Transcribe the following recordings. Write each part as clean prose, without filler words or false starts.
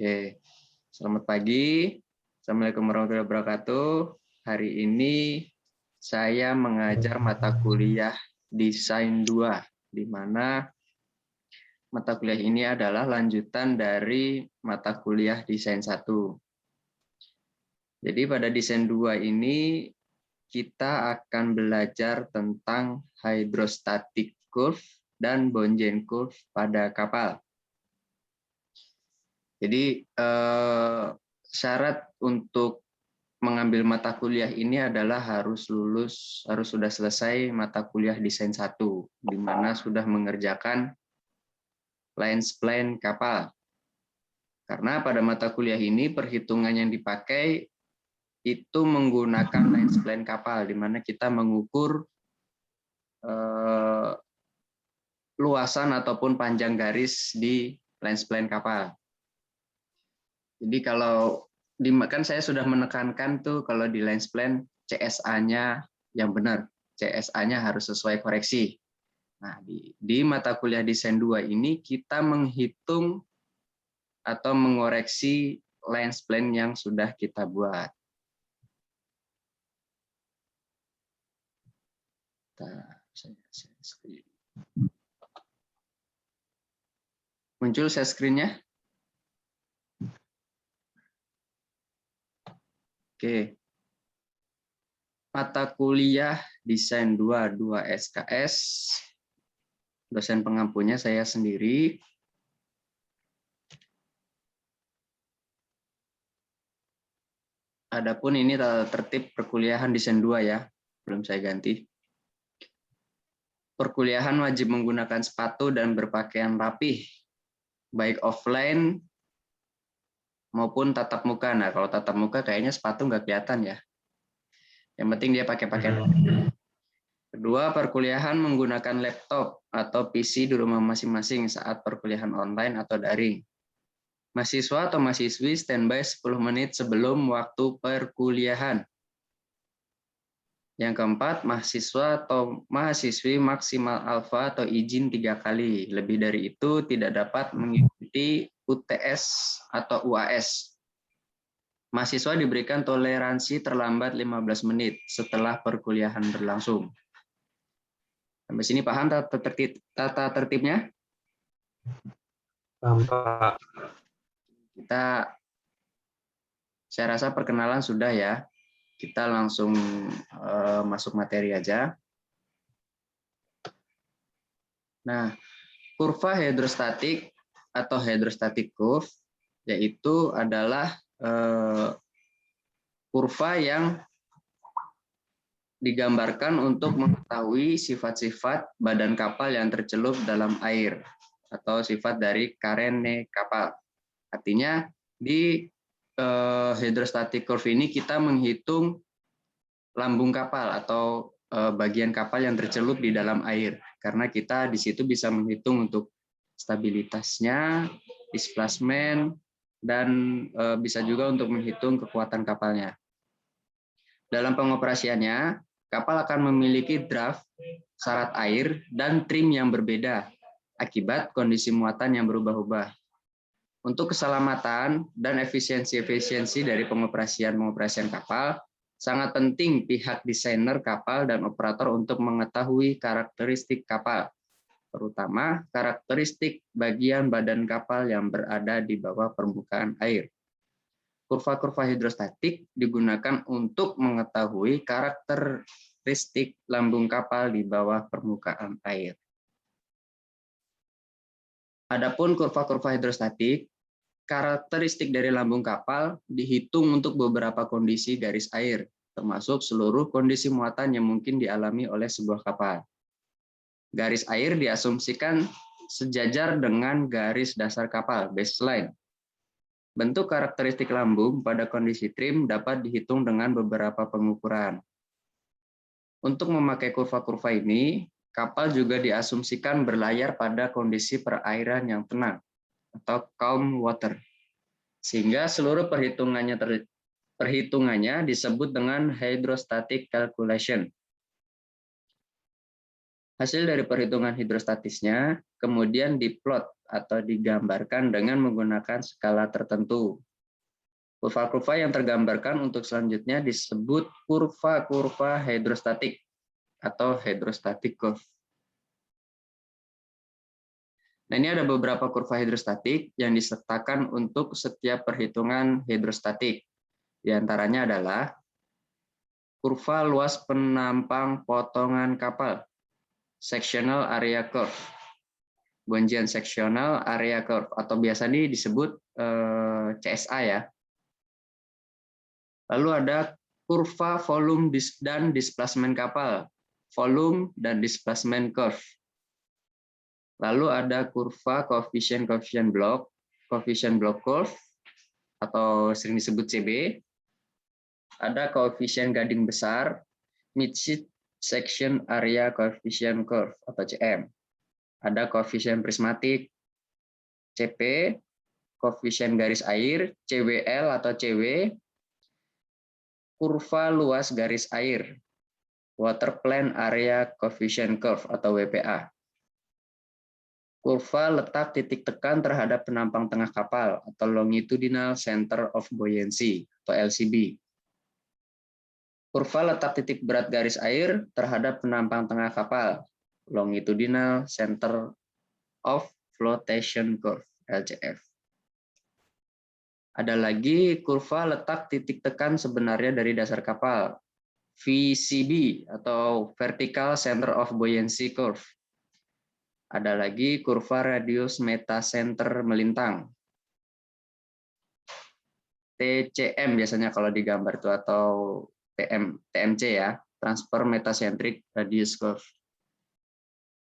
Oke, selamat pagi. Assalamualaikum warahmatullahi wabarakatuh. Hari ini saya mengajar mata kuliah Desain 2, di mana mata kuliah ini adalah lanjutan dari mata kuliah Desain 1. Jadi pada Desain 2 ini kita akan belajar tentang hydrostatic curve dan Boolean curve pada kapal. Jadi syarat untuk mengambil mata kuliah ini adalah harus sudah selesai mata kuliah Desain 1, di mana sudah mengerjakan lens plan kapal. Karena pada mata kuliah ini perhitungan yang dipakai itu menggunakan lens plan kapal, di mana kita mengukur luasan ataupun panjang garis di lens plan kapal. Jadi kalau kan saya sudah menekankan tuh kalau di lens plan CSA-nya yang benar, CSA-nya harus sesuai koreksi. Nah, di mata kuliah Desain 2 ini kita menghitung atau mengoreksi lens plan yang sudah kita buat. Muncul share screen-nya? Oke. Mata kuliah Desain 2 SKS. Dosen pengampunya saya sendiri. Adapun ini tata tertib perkuliahan Desain 2 ya, belum saya ganti. Perkuliahan wajib menggunakan sepatu dan berpakaian rapih, baik offline maupun tatap muka. Nah, kalau tatap muka kayaknya sepatu nggak kelihatan ya. Yang penting dia pakai pakaian. Kedua, perkuliahan menggunakan laptop atau PC di rumah masing-masing saat perkuliahan online atau daring. Mahasiswa atau mahasiswi standby 10 menit sebelum waktu perkuliahan. Yang keempat, mahasiswa atau mahasiswi maksimal alfa atau izin 3 kali. Lebih dari itu tidak dapat mengikuti UTS atau UAS. Mahasiswa diberikan toleransi terlambat 15 menit setelah perkuliahan berlangsung. Sampai sini paham tata tertibnya? Paham, Pak. Saya rasa perkenalan sudah ya. Kita langsung masuk materi aja. Nah, kurva hidrostatik atau hydrostatic curve yaitu adalah kurva yang digambarkan untuk mengetahui sifat-sifat badan kapal yang tercelup dalam air atau sifat dari karene kapal. Artinya di hydrostatic curve ini kita menghitung lambung kapal atau bagian kapal yang tercelup di dalam air, karena kita di situ bisa menghitung untuk stabilitasnya, displacement, dan bisa juga untuk menghitung kekuatan kapalnya. Dalam pengoperasiannya, kapal akan memiliki draft, syarat air, dan trim yang berbeda akibat kondisi muatan yang berubah-ubah. Untuk keselamatan dan efisiensi dari pengoperasian kapal, sangat penting pihak desainer kapal dan operator untuk mengetahui karakteristik kapal, terutama karakteristik bagian badan kapal yang berada di bawah permukaan air. Kurva-kurva hidrostatik digunakan untuk mengetahui karakteristik lambung kapal di bawah permukaan air. Adapun kurva-kurva hidrostatik, karakteristik dari lambung kapal dihitung untuk beberapa kondisi garis air, termasuk seluruh kondisi muatan yang mungkin dialami oleh sebuah kapal. Garis air diasumsikan sejajar dengan garis dasar kapal, baseline. Bentuk karakteristik lambung pada kondisi trim dapat dihitung dengan beberapa pengukuran. Untuk memakai kurva-kurva ini, kapal juga diasumsikan berlayar pada kondisi perairan yang tenang atau calm water, sehingga seluruh perhitungannya disebut dengan hydrostatic calculation. Hasil dari perhitungan hidrostatisnya kemudian diplot atau digambarkan dengan menggunakan skala tertentu. Kurva-kurva yang tergambarkan untuk selanjutnya disebut kurva-kurva hidrostatik atau hydrostatic curve. Nah, ini ada beberapa kurva hidrostatik yang disertakan untuk setiap perhitungan hidrostatik. Di antaranya adalah kurva luas penampang potongan kapal, sectional area curve, Bungean sectional area curve, atau biasa ini disebut CSA ya. Lalu ada kurva volume dan displacement kapal, volume dan displacement curve. Lalu ada kurva coefficient block curve, atau sering disebut CB. Ada koefisien gading besar, mid-sheet section area coefficient curve atau CM. Ada koefisien prismatik, CP, koefisien garis air, CWL atau CW, kurva luas garis air, water plane area coefficient curve atau WPA. Kurva letak titik tekan terhadap penampang tengah kapal atau longitudinal center of buoyancy atau LCB. Kurva letak titik berat garis air terhadap penampang tengah kapal, longitudinal center of flotation curve LCF. Ada lagi kurva letak titik tekan sebenarnya dari dasar kapal, VCB atau vertical center of buoyancy curve. Ada lagi kurva radius metacenter melintang, TCM biasanya kalau digambar itu, atau TMC ya, transfer metacentric radius curve.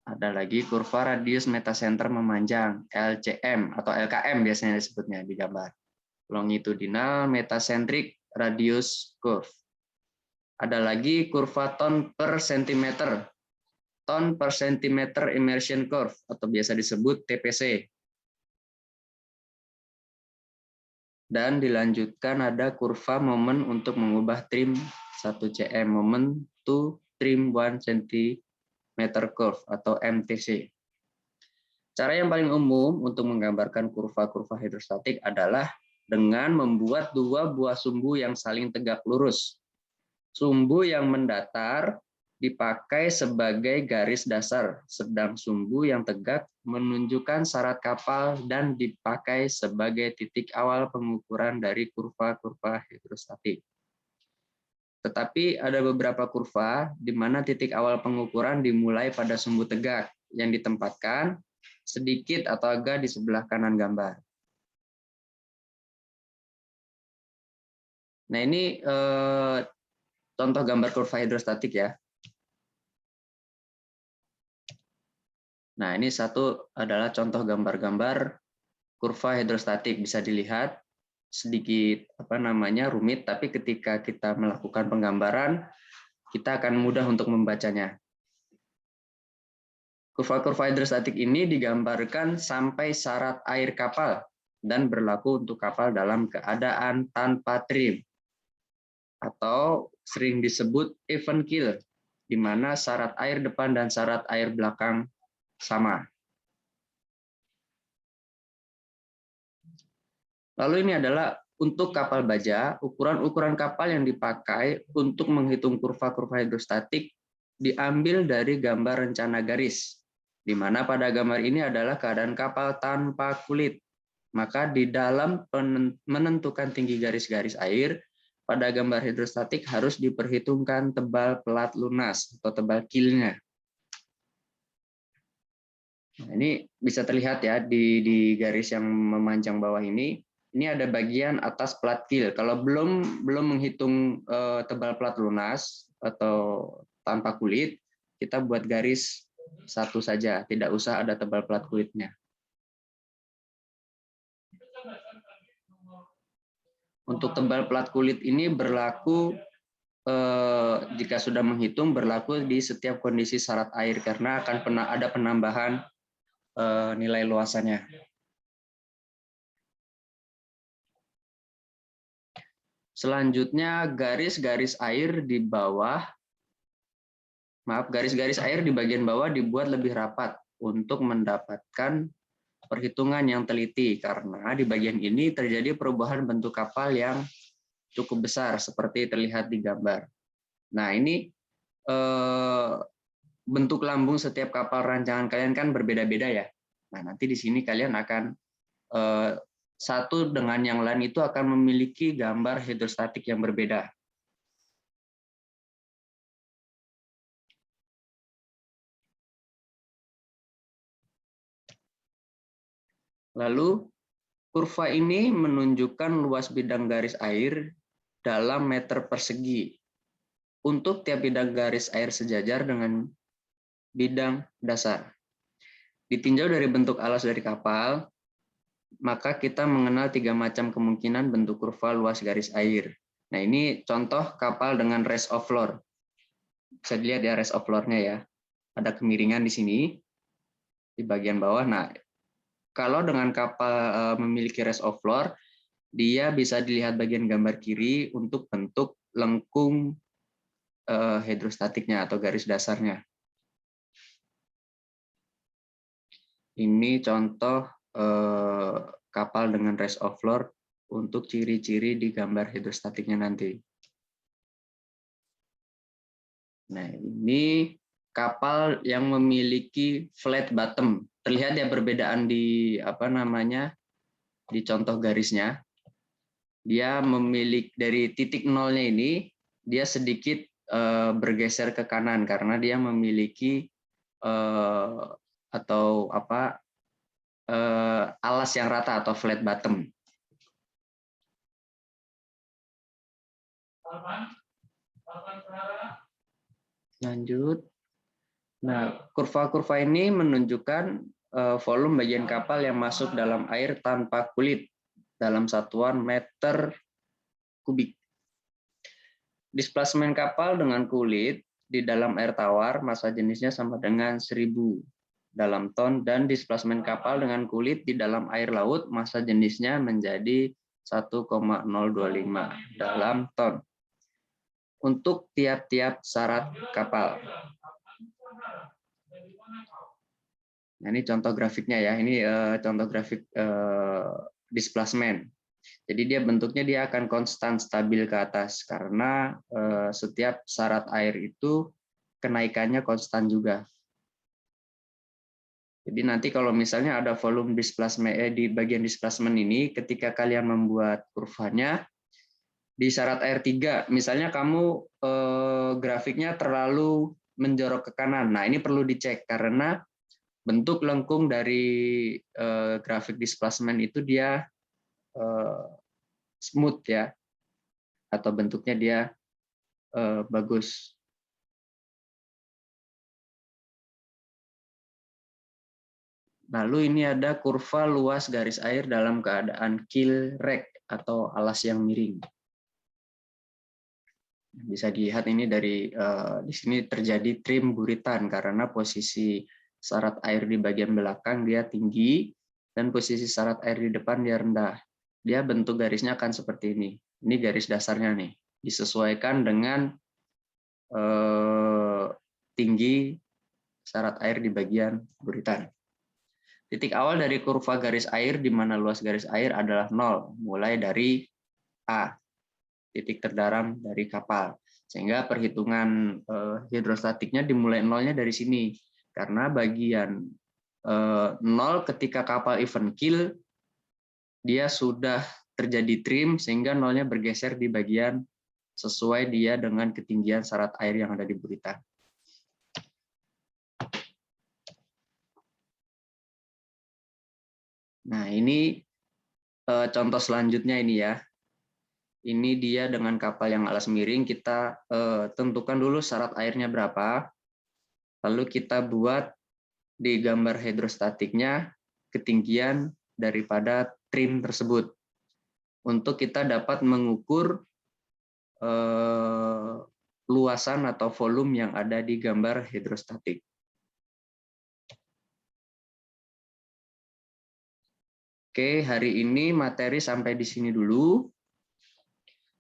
Ada lagi kurva radius metacenter memanjang, LCM atau LKM biasanya disebutnya di gambar, longitudinal metacentric radius curve. Ada lagi kurva ton per centimeter immersion curve atau biasa disebut TPC. Dan dilanjutkan ada kurva momen untuk mengubah trim 1 cm momen to trim 1 cm curve atau MTC. Cara yang paling umum untuk menggambarkan kurva-kurva hidrostatik adalah dengan membuat dua buah sumbu yang saling tegak lurus. Sumbu yang mendatar dipakai sebagai garis dasar, sedang sumbu yang tegak menunjukkan syarat kapal dan dipakai sebagai titik awal pengukuran dari kurva-kurva hidrostatik. Tetapi ada beberapa kurva di mana titik awal pengukuran dimulai pada sumbu tegak yang ditempatkan sedikit atau agak di sebelah kanan gambar. Nah, ini contoh gambar kurva hidrostatik ya. Nah, ini satu adalah contoh gambar-gambar kurva hidrostatik. Bisa dilihat sedikit rumit, tapi ketika kita melakukan penggambaran, kita akan mudah untuk membacanya. Kurva-kurva hidrostatik ini digambarkan sampai syarat air kapal dan berlaku untuk kapal dalam keadaan tanpa trim, atau sering disebut even keel, di mana syarat air depan dan syarat air belakang sama. Lalu ini adalah untuk kapal baja, ukuran-ukuran kapal yang dipakai untuk menghitung kurva-kurva hidrostatik diambil dari gambar rencana garis, di mana pada gambar ini adalah keadaan kapal tanpa kulit. Maka di dalam menentukan tinggi garis-garis air, pada gambar hidrostatik harus diperhitungkan tebal pelat lunas atau tebal keelnya. Nah, ini bisa terlihat ya di garis yang memanjang bawah ini. Ini ada bagian atas plat keel. Kalau belum menghitung tebal plat lunas atau tanpa kulit, kita buat garis satu saja, tidak usah ada tebal plat kulitnya. Untuk tebal plat kulit ini berlaku jika sudah menghitung, berlaku di setiap kondisi syarat air karena akan ada penambahan nilai luasannya. Selanjutnya garis-garis air di bawah, garis-garis air di bagian bawah dibuat lebih rapat untuk mendapatkan perhitungan yang teliti karena di bagian ini terjadi perubahan bentuk kapal yang cukup besar seperti terlihat di gambar. Nah, ini bentuk lambung setiap kapal rancangan kalian kan berbeda-beda ya. Nah, nanti di sini kalian akan satu dengan yang lain itu akan memiliki gambar hidrostatik yang berbeda. Lalu, kurva ini menunjukkan luas bidang garis air dalam meter persegi untuk tiap bidang garis air sejajar dengan bidang dasar. Ditinjau dari bentuk alas dari kapal, maka kita mengenal 3 macam kemungkinan bentuk kurva luas garis air. Nah, ini contoh kapal dengan rest of floor. Bisa dilihat ya rest of floor-nya ya. Ada kemiringan di sini, di bagian bawah. Nah, kalau dengan kapal memiliki rest of floor, dia bisa dilihat bagian gambar kiri untuk bentuk lengkung hidrostatiknya atau garis dasarnya. Ini contoh kapal dengan rest of floor untuk ciri-ciri di gambar hidrostatiknya nanti. Nah, ini kapal yang memiliki flat bottom. Terlihat ya perbedaan di di contoh garisnya. Dia memiliki dari titik nolnya ini dia sedikit bergeser ke kanan karena dia memiliki alas yang rata atau flat bottom. Lanjut. Nah, kurva-kurva ini menunjukkan volume bagian kapal yang masuk dalam air tanpa kulit dalam satuan meter kubik. Displacement kapal dengan kulit di dalam air tawar massa jenisnya sama dengan 1000 dalam ton, dan displacement kapal dengan kulit di dalam air laut massa jenisnya menjadi 1,025 dalam ton untuk tiap-tiap syarat kapal. Nah, ini contoh grafiknya ya. Ini contoh grafik displacement. Jadi dia bentuknya dia akan konstan stabil ke atas karena setiap syarat air itu kenaikannya konstan juga. Jadi nanti kalau misalnya ada volume displacement di bagian displacement ini, ketika kalian membuat kurvanya di syarat air 3, misalnya kamu grafiknya terlalu menjorok ke kanan. Nah, ini perlu dicek karena bentuk lengkung dari grafik displacement itu dia smooth ya, atau bentuknya dia bagus. Lalu ini ada kurva luas garis air dalam keadaan keel rack atau alas yang miring. Bisa dilihat ini dari di sini terjadi trim buritan karena posisi syarat air di bagian belakang dia tinggi dan posisi syarat air di depan dia rendah. Dia bentuk garisnya akan seperti ini. Ini garis dasarnya nih. Disesuaikan dengan tinggi syarat air di bagian buritan. Titik awal dari kurva garis air di mana luas garis air adalah 0, mulai dari A, titik terdalam dari kapal. Sehingga perhitungan hidrostatiknya dimulai nolnya dari sini. Karena bagian 0 ketika kapal even keel, dia sudah terjadi trim sehingga nolnya bergeser di bagian sesuai dia dengan ketinggian syarat air yang ada di buritan. Nah, ini contoh selanjutnya ini ya. Ini dia dengan kapal yang alas miring, kita tentukan dulu syarat airnya berapa, lalu kita buat di gambar hidrostatiknya ketinggian daripada trim tersebut. Untuk kita dapat mengukur luasan atau volume yang ada di gambar hidrostatik. Oke, hari ini materi sampai di sini dulu.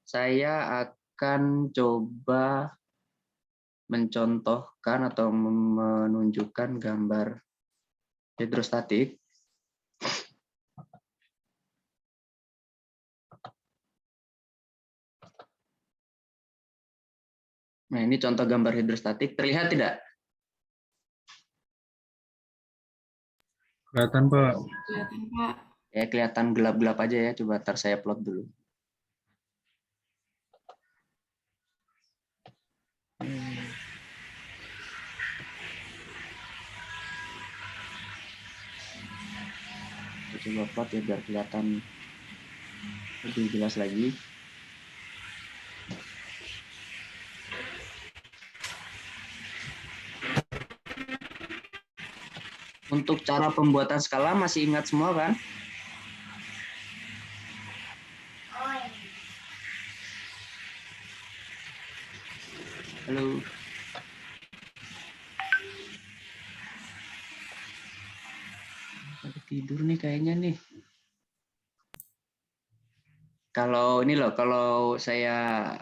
Saya akan coba mencontohkan atau menunjukkan gambar hidrostatik. Nah, ini contoh gambar hidrostatik. Terlihat tidak? Kelihatan, Pak. Kelihatan, Pak. Ya, kelihatan gelap-gelap aja ya. Coba ntar saya plot dulu. Saya coba plot ya biar kelihatan lebih jelas lagi. Untuk cara pembuatan skala masih ingat semua kan? Halo. Pada tidur nih kayaknya nih. Kalau ini loh, kalau saya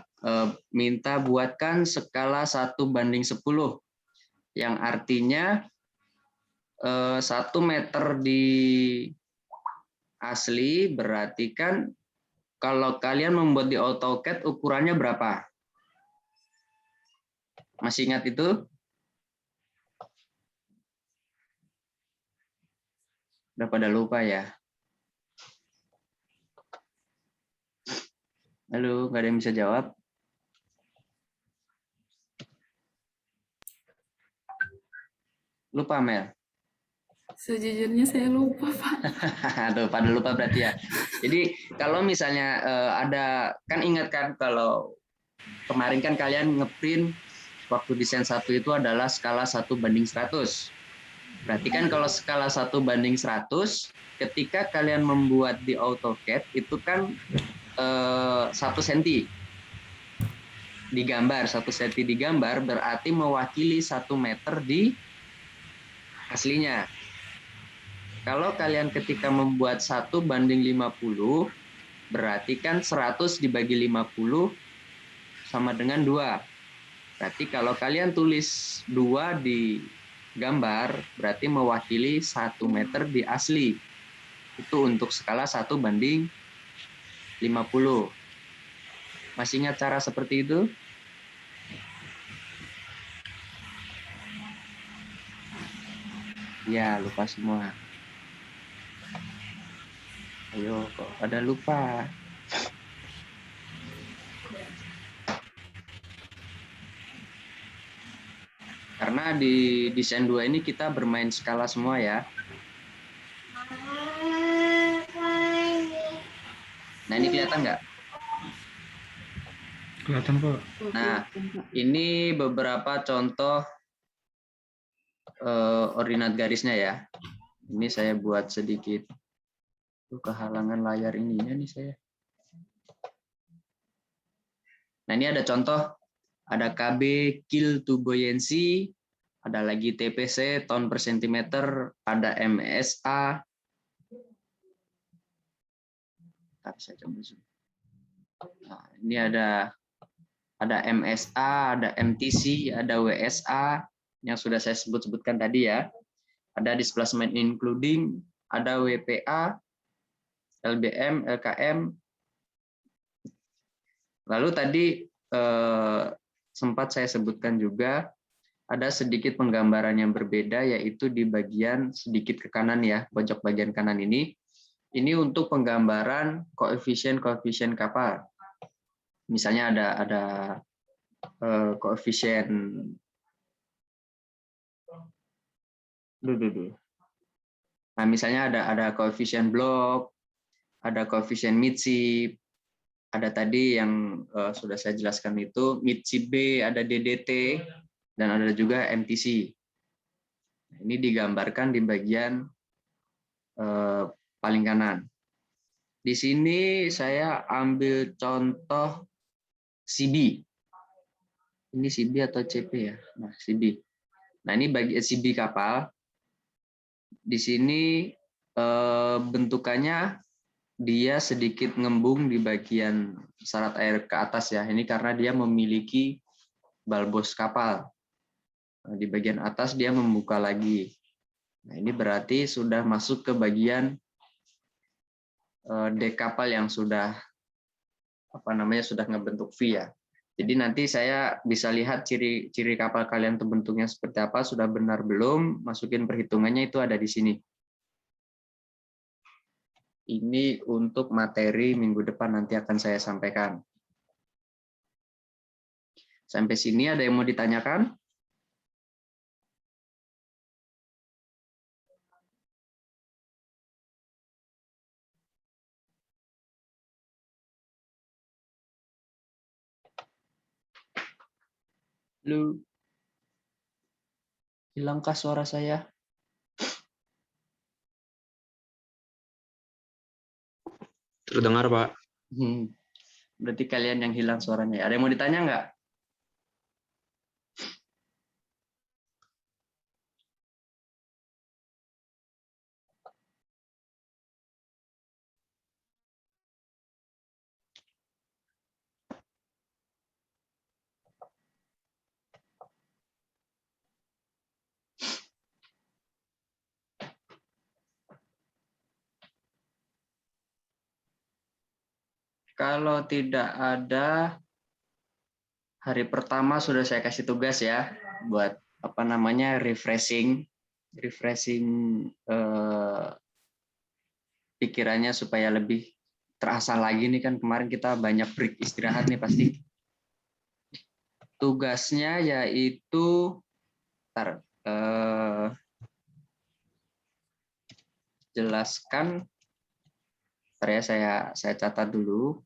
minta buatkan skala 1:10, yang artinya 1 meter di asli berarti kan kalau kalian membuat di AutoCAD ukurannya berapa? Masih ingat itu? Udah pada lupa ya? Halo, nggak ada yang bisa jawab? Lupa, Mel? Sejujurnya saya lupa, Pak. Tuh, pada lupa berarti ya. Jadi kalau misalnya ada, kan ingat kan kalau kemarin kan kalian ngeprint waktu desain 1 itu adalah skala 1:100. Berarti kan kalau skala 1:100, ketika kalian membuat di AutoCAD itu kan 1 cm digambar, 1 cm digambar berarti mewakili 1 meter di aslinya. Kalau kalian ketika membuat 1:50, berarti kan 100 dibagi 50 sama dengan 2. Berarti kalau kalian tulis 2 di gambar, berarti mewakili 1 meter di asli. Itu untuk skala 1:50. Masih ingat cara seperti itu? Ya, lupa semua. Ayo, kok pada lupa? Karena di desain 2 ini kita bermain skala semua ya. Nah, ini kelihatan nggak? Kelihatan, Pak. Nah, ini beberapa contoh ordinat garisnya ya. Ini saya buat sedikit. Kehalangan layar ininya nih saya. Nah, ini ada contoh. Ada KB, kill to buoyancy, ada lagi TPC, ton per sentimeter, ada MSA. Saya coba zoom. Nah, ini ada MSA, ada MTC, ada WSA yang sudah saya sebutkan tadi ya. Ada displacement including, ada WPA, LBM, LKM. Lalu tadi sempat saya sebutkan juga ada sedikit penggambaran yang berbeda, yaitu di bagian sedikit ke kanan ya, pojok bagian kanan ini. Ini untuk penggambaran koefisien kapal. Misalnya ada koefisien Nah, misalnya ada koefisien blok, ada koefisien midship, ada tadi yang sudah saya jelaskan itu midship B, ada DDT, dan ada juga MTC. Ini digambarkan di bagian paling kanan. Di sini saya ambil contoh CB. Ini CB atau CP ya? Nah, CB. Nah, ini bagi CB kapal. Di sini bentukannya dia sedikit ngembung di bagian syarat air ke atas ya. Ini karena dia memiliki balbos kapal. Nah, di bagian atas dia membuka lagi. Nah, ini berarti sudah masuk ke bagian dek kapal yang sudah sudah ngebentuk V ya. Jadi nanti saya bisa lihat ciri-ciri kapal kalian itu bentuknya seperti apa, sudah benar belum, masukin perhitungannya itu ada di sini. Ini untuk materi minggu depan nanti akan saya sampaikan. Sampai sini ada yang mau ditanyakan? Lu hilangkah suara saya? Terdengar, Pak. Berarti kalian yang hilang suaranya. Ada yang mau ditanya nggak? Kalau tidak ada, hari pertama sudah saya kasih tugas ya, buat apa namanya refreshing pikirannya supaya lebih terasa lagi nih, kan kemarin kita banyak break istirahat nih pasti. Tugasnya yaitu jelaskan. Saya catat dulu.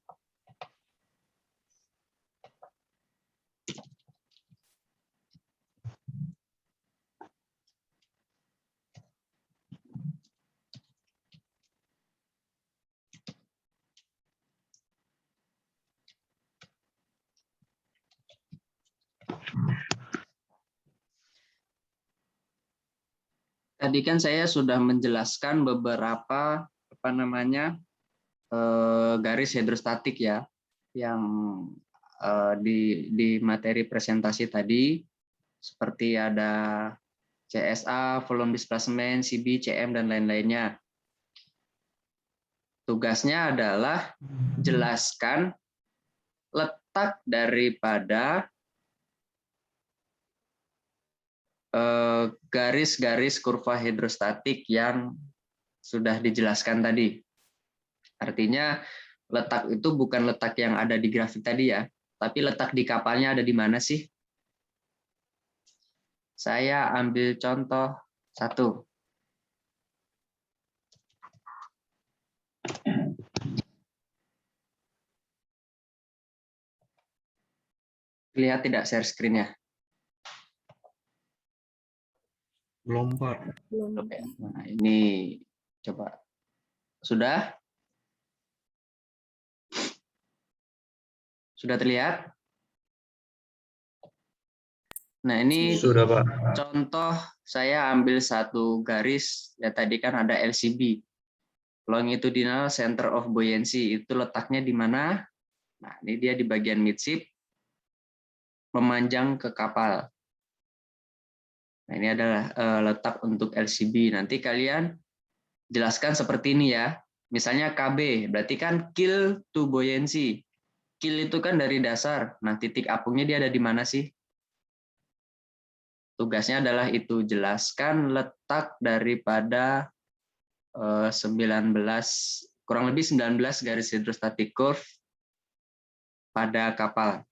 Tadi kan saya sudah menjelaskan beberapa garis hidrostatik ya, yang di materi presentasi tadi, seperti ada CSA, volume displacement, CB, CM, dan lain-lainnya. Tugasnya adalah jelaskan letak daripada garis-garis kurva hidrostatik yang sudah dijelaskan tadi. Artinya letak itu bukan letak yang ada di grafik tadi ya, tapi letak di kapalnya ada di mana sih? Saya ambil contoh satu. Lihat tidak share screen-nya? Belum, Pak. Belum. Oke. Nah, ini coba. Sudah? Sudah terlihat? Nah, ini Sudah, Pak. contoh saya ambil satu garis, ya tadi kan ada LCB. Longitudinal Center of Buoyancy, itu letaknya di mana? Nah, ini dia di bagian midship, memanjang ke kapal. Nah, ini adalah letak untuk LCB. Nanti kalian jelaskan seperti ini ya. Misalnya KB, berarti kan keel to buoyancy. Keel itu kan dari dasar. Nah, titik apungnya dia ada di mana sih? Tugasnya adalah itu, jelaskan letak daripada 19, kurang lebih 19 garis hidrostatik curve pada kapal.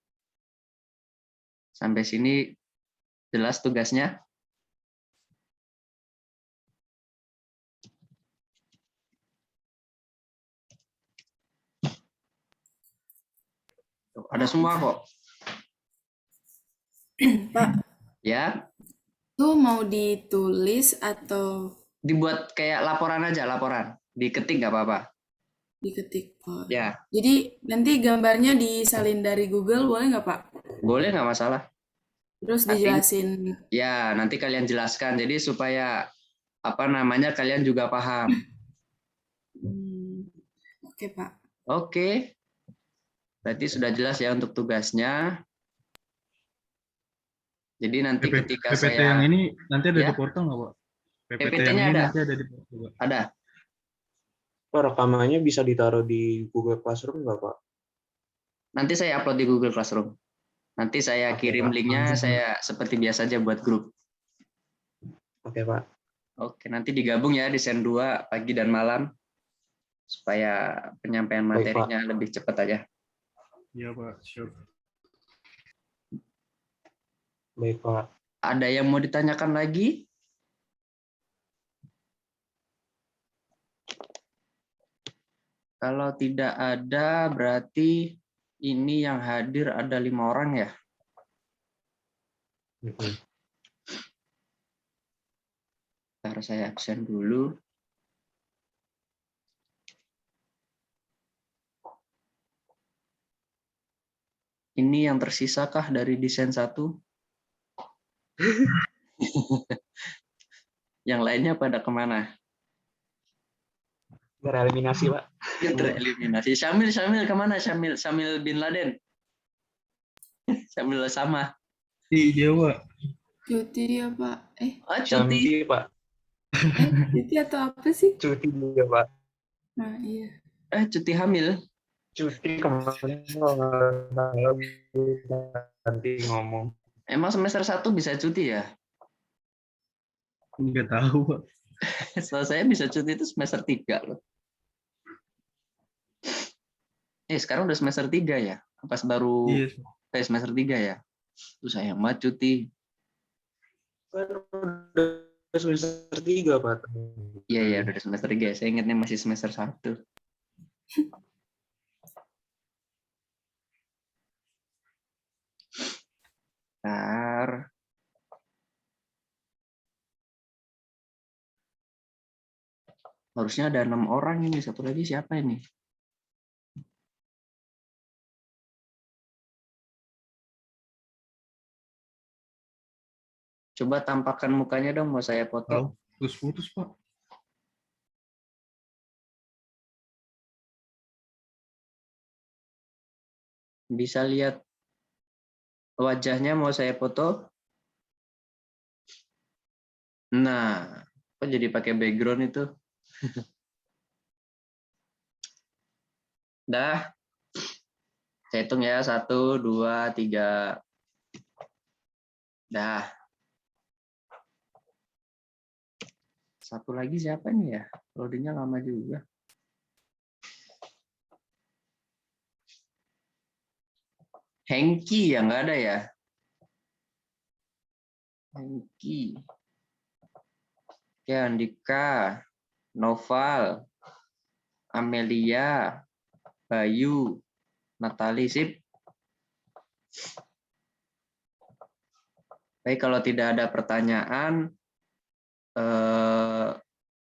Sampai sini jelas tugasnya? Ada semua kok. Pak, Ya, itu mau ditulis atau dibuat kayak laporan aja, laporan. Diketik nggak apa-apa. diketik? Oh. Ya, Jadi nanti gambarnya disalin dari Google boleh nggak Pak? boleh nggak masalah. Terus Artinya, dijelasin. ya nanti kalian jelaskan. Jadi supaya apa namanya kalian juga paham. Oke Pak. Oke, berarti sudah jelas ya untuk tugasnya. Jadi nanti ketika PPT saya yang ini nanti ada di ya, portal nggak, Pak? PPT yang PPT-nya ini ada. nanti ada di portal, Pak. Ada. Pak, rekamannya bisa ditaruh di Google Classroom nggak, Pak? Nanti saya upload di Google Classroom. Nanti saya Oke, kirim Pak. linknya, saya seperti biasa aja buat grup. Oke, Pak. Oke, nanti digabung ya desain 2 pagi dan malam supaya penyampaian Baik, Pak. materinya lebih cepat aja. Iya, Pak. Siap. Baik, Pak. Ada yang mau ditanyakan lagi? Kalau tidak ada, berarti ini yang hadir ada 5 orang ya? Mm-mm. Ntar saya absen dulu. Ini yang tersisakah dari desain 1? Yang lainnya pada kemana? Tereliminasi, Pak. Yang tereliminasi. Syamil kemana? Syamil bin Laden. Syamil sama. Iya, Pak. Cuti dia, Pak. Oh, cuti. Jambi, Pak. Cuti atau apa sih? Cuti dia, Pak. Nah, iya. Cuti hamil. Cuti kemarin kalau nggak salah nanti ngomong. Emang semester 1 bisa cuti ya? Nggak tahu, Pak. Setelah saya bisa cuti itu semester 3 loh. Sekarang udah semester 3 ya? Pas baru Iya, semester 3 ya? Terus sayang banget cuti. Kan udah semester 3, Pak. Iya, udah semester 3. Saya ingatnya masih semester 1. Bentar. Harusnya ada 6 orang ini. Satu lagi siapa ini? Coba tampakkan mukanya dong, mau saya foto. tahu. Putus-putus, Pak. Bisa lihat wajahnya, mau saya foto. Nah, kok jadi pakai background itu? Dah. Saya hitung ya, 1, 2, 3. Dah. Satu lagi siapa nih ya? Loadingnya lama juga. Hengki ya, nggak ada ya? Hengki. Oke, Andika, Noval, Amelia, Bayu, Natali, sip. Baik, kalau tidak ada pertanyaan,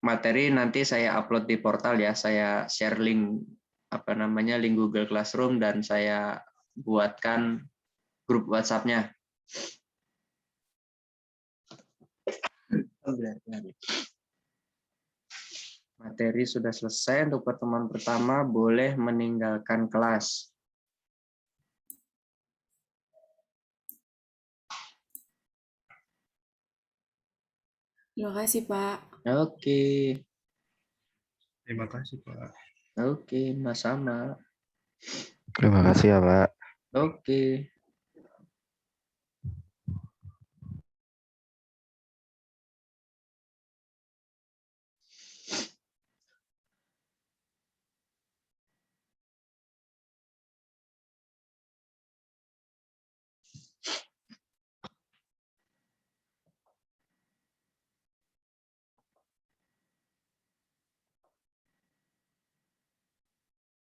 materi nanti saya upload di portal ya. Saya share link link Google Classroom dan saya buatkan grup WhatsApp-nya. Materi sudah selesai. Untuk pertemuan pertama boleh meninggalkan kelas. Terima kasih, Pak. Oke. Terima kasih, Pak. Oke, sama. Terima kasih ya, Pak. Oke.